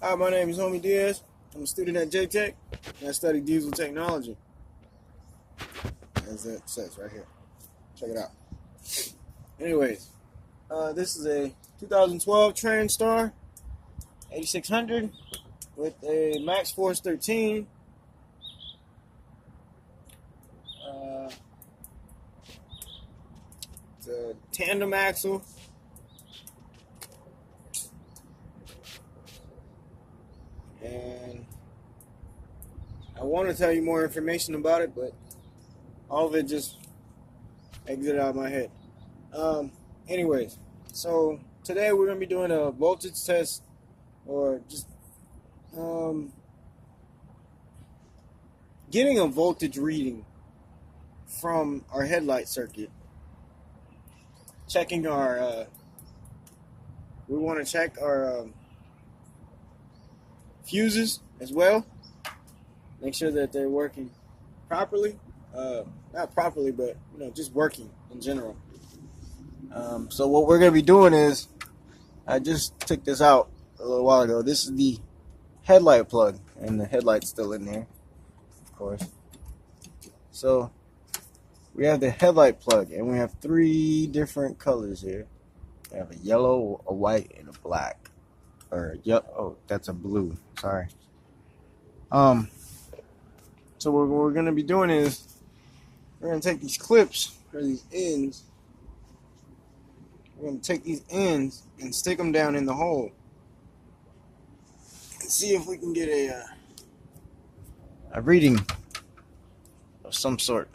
Hi, my name is Homie Diaz. I'm a student at JTech, and I study diesel technology. As it says right here. Check it out. Anyways, this is a 2012 Transstar 8600 with a max force 13. It's a tandem axle. And I want to tell you more information about it, but all of it just exited out of my head. Anyways, so today we're going to be doing a voltage test, or just getting a voltage reading from our headlight circuit. Checking our, we want to check our fuses as well. Make sure that they're working properly. Not properly, but just working in general. So what we're going to be doing is, I just took this out a little while ago. This is the headlight plug, and the headlight's still in there, of course. So we have the headlight plug, and we have 3 different colors here. We have a yellow, a white, and a black. Oh, that's a blue. Sorry. So what we're going to be doing is, we're going to take these clips, or these ends. We're going to take these ends and stick them down in the hole and see if we can get a reading of some sort.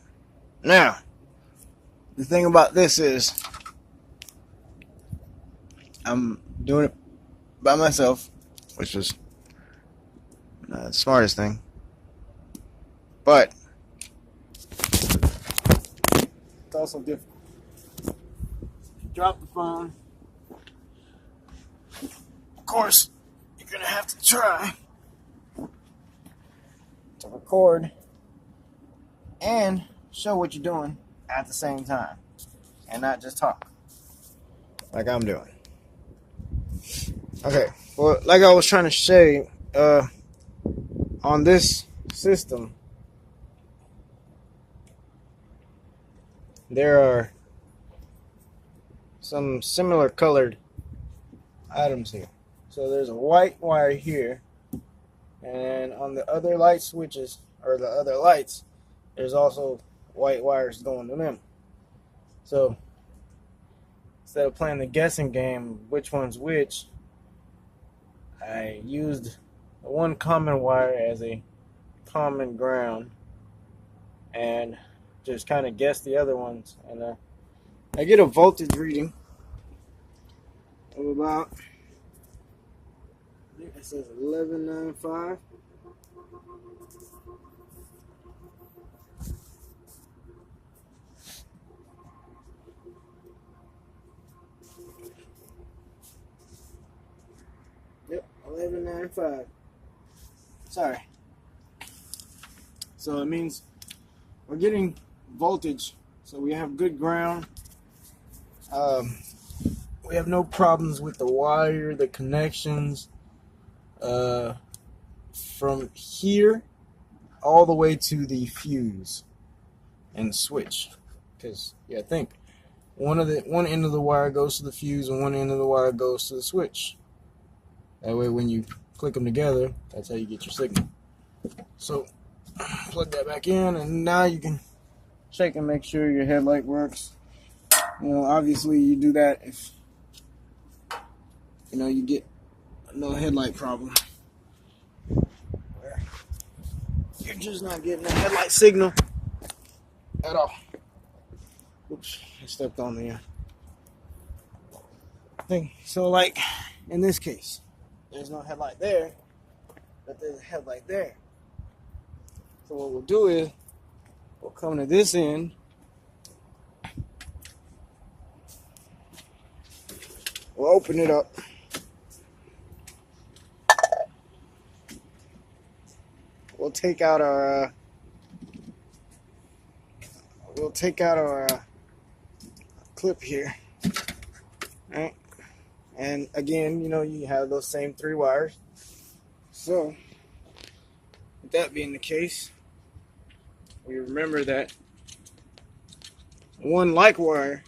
Now, the thing about this is, I'm doing it by myself, which was not the smartest thing, but it's also difficult. Drop the phone. Of course, you're gonna have to try to record and show what you're doing at the same time, and not just talk like I'm doing. Okay, well, like I was trying to say, on this system, there are some similar colored items here. So there's a white wire here, and on the other light switches, or the other lights, there's also white wires going to them. So instead of playing the guessing game, which one's which, I used the one common wire as a common ground and just kind of guessed the other ones, and I get a voltage reading of about, I think it says 1195. Yep, 1195. Sorry. So it means we're getting voltage, so we have good ground. We have no problems with the wire, the connections, from here all the way to the fuse and the switch. Because I think one end of the wire goes to the fuse and one end of the wire goes to the switch. That way, when you click them together, that's how you get your signal. So plug that back in, and now you can check and make sure your headlight works. Obviously you do that if you get no headlight problem, where you're just not getting a headlight signal at all. Oops, I stepped on the thing. So like in this case, there's no headlight there, but there's a headlight there. So what we'll do is, we'll come to this end, we'll open it up, we'll take out our clip here, right? And again, you have those same 3 wires. So, with that being the case, we remember that one light wire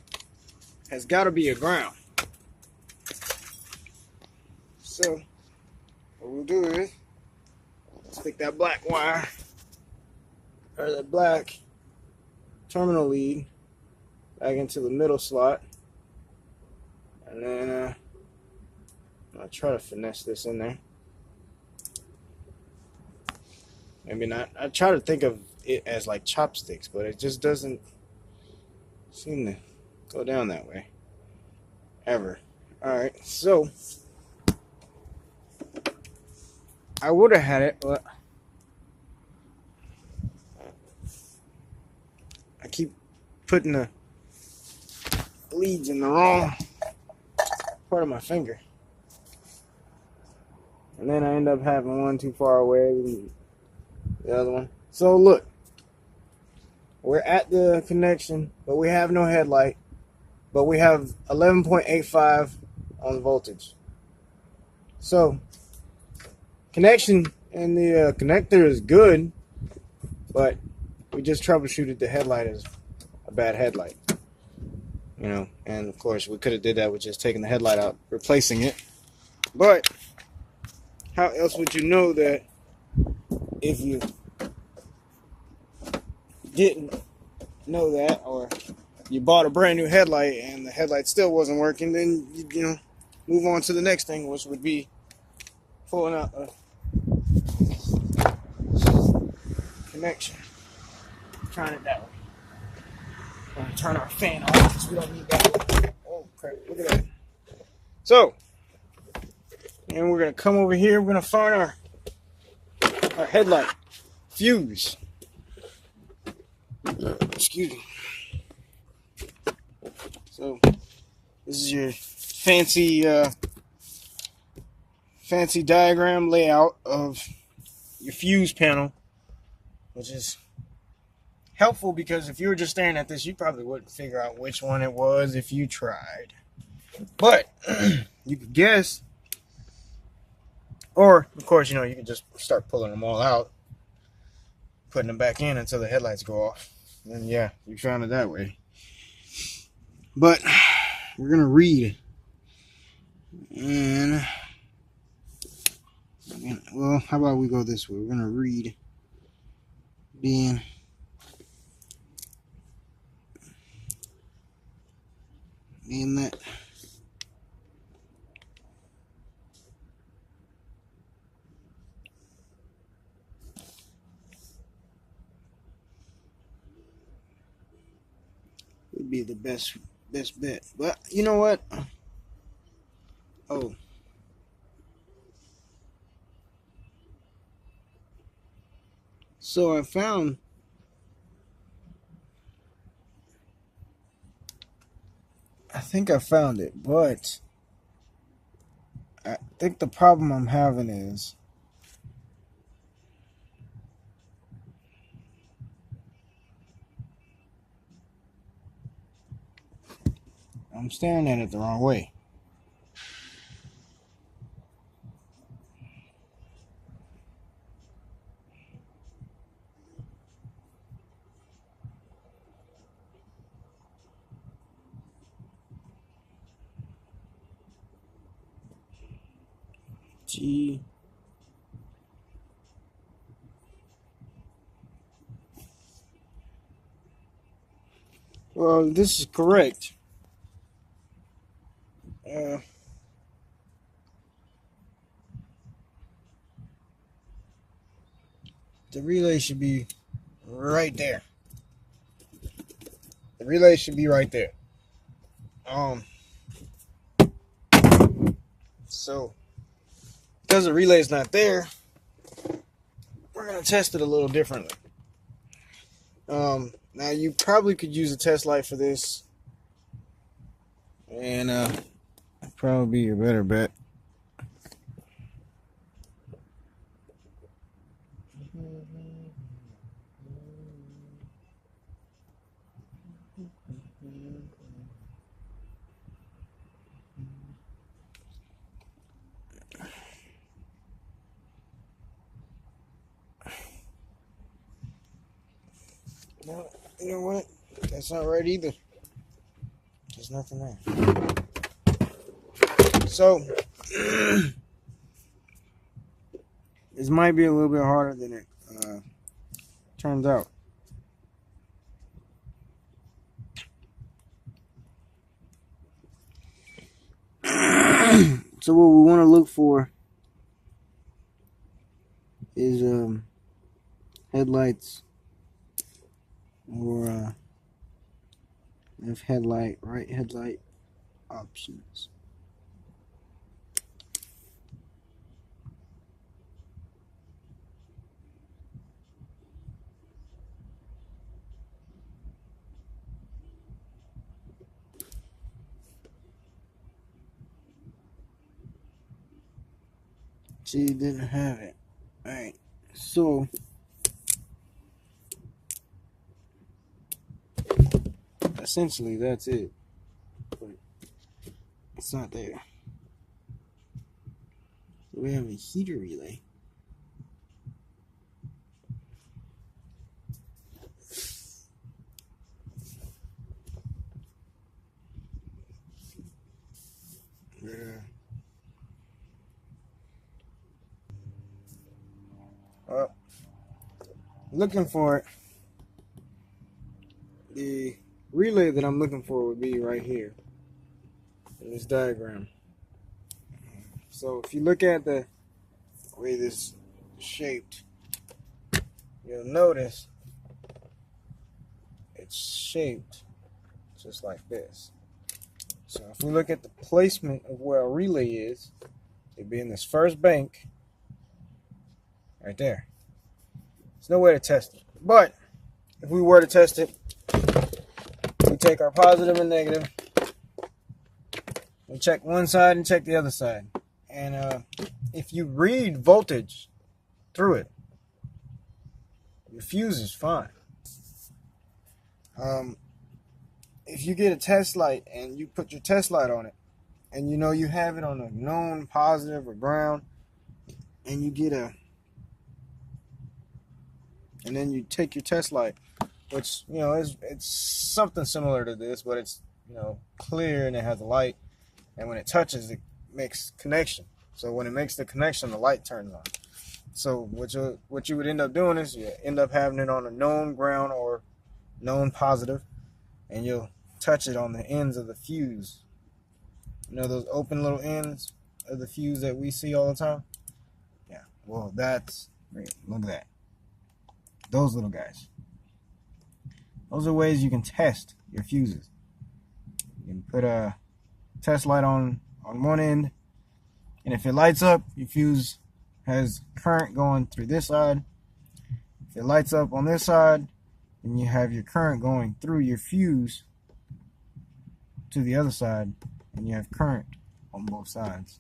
has got to be a ground. So, what we'll do is stick that black wire, or that black terminal lead, back into the middle slot. And then I'll try to finesse this in there. Maybe not. I try to think of it as like chopsticks, but it just doesn't seem to go down that way. Ever. Alright, so I would have had it, but I keep putting the leads in the wrong part of my finger. And then I end up having one too far away and the other one. So look, we're at the connection, but we have no headlight. But we have 11.85 on the voltage. So connection in the connector is good, but we just troubleshooted the headlight as a bad headlight. You know, and of course we could have did that with just taking the headlight out, replacing it. But how else would you know that if you didn't know that, or you bought a brand new headlight and the headlight still wasn't working, then you know, move on to the next thing, which would be pulling out a connection. Trying it that way. I'm gonna turn our fan off because we don't need that. Oh crap, look at that. So, and we're gonna come over here, we're gonna find our headlight fuse. Excuse me. So this is your fancy diagram layout of your fuse panel, which is helpful because if you were just staring at this, you probably wouldn't figure out which one it was if you tried. But you could guess, or of course, you know, you can just start pulling them all out, putting them back in until the headlights go off. And yeah, you found it that way. But we're gonna read, and well, how about we go this way? We're gonna read being that would be the best bet. But you know what? Oh. So I think I found it, but I think the problem I'm having is I'm staring at it the wrong way. G. Well, this is correct. The relay should be right there. The relay should be right there. So because the relay is not there, we're gonna test it a little differently. Now you probably could use a test light for this, and that'd probably be your better bet. No, you know what? That's not right either. There's nothing there. So, this might be a little bit harder than it turns out. So what we want to look for is headlights, or left headlight, right headlight options. See, it didn't have it. Alright, so essentially that's it. But it's not there. So we have a heater relay. Well, looking for it. The relay that I'm looking for would be right here in this diagram. So if you look at the way this is shaped, you'll notice it's shaped just like this. So if we look at the placement of where a relay is, it'd be in this first bank right there. There's no way to test it. But if we were to test it, we take our positive and negative, we check one side and check the other side. And if you read voltage through it, your fuse is fine. If you get a test light and you put your test light on it, and you know you have it on a known positive or ground, and you get and then you take your test light, which, you know, it's something similar to this, but it's, you know, clear and it has a light, and when it touches, it makes connection. So when it makes the connection, the light turns on. So what you would end up doing is you end up having it on a known ground or known positive, and you'll touch it on the ends of the fuse. You know those open little ends of the fuse that we see all the time? Yeah, well, that's great. Look at that. Those little guys. Those are ways you can test your fuses. You can put a test light on one end, and if it lights up, your fuse has current going through this side. If it lights up on this side, then you have your current going through your fuse to the other side, and you have current on both sides.